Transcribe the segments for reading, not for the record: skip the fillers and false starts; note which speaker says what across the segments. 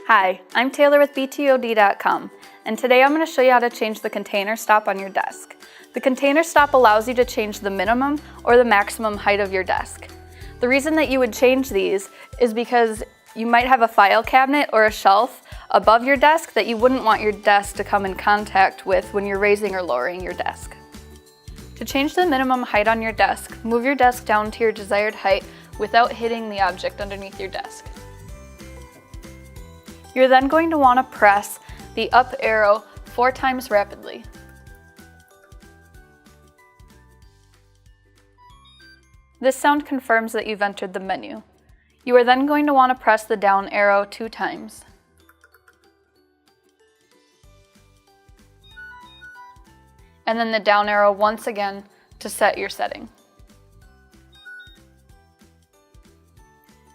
Speaker 1: Hi, I'm Taylor with VertDesk.com, and today I'm going to show you how to change the container stop on your desk. The container stop allows you to change the minimum or the maximum height of your desk. The reason that you would change these is because you might have a file cabinet or a shelf above your desk that you wouldn't want your desk to come in contact with when you're raising or lowering your desk. To change the minimum height on your desk, move your desk down to your desired height without hitting the object underneath your desk. You're then going to want to press the up arrow 4 times rapidly. This sound confirms that you've entered the menu. You are then going to want to press the down arrow 2 times. And then the down arrow once again to set your setting.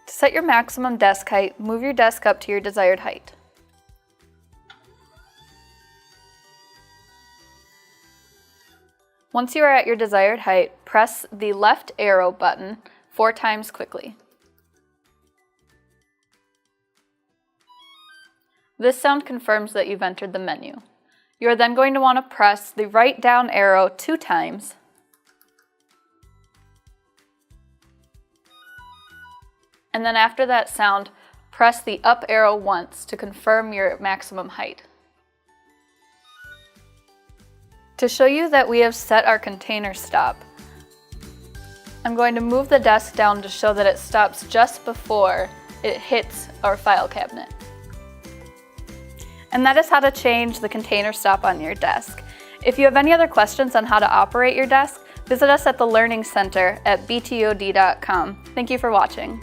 Speaker 1: To set your maximum desk height, move your desk up to your desired height. Once you are at your desired height, press the left arrow button 4 times quickly. This sound confirms that you've entered the menu. You are then going to want to press the right down arrow 2 times. And then after that sound, press the up arrow once to confirm your maximum height. To show you that we have set our container stop, I'm going to move the desk down to show that it stops just before it hits our file cabinet. And that is how to change the container stop on your desk. If you have any other questions on how to operate your desk, visit us at the Learning Center at VertDesk.com. Thank you for watching.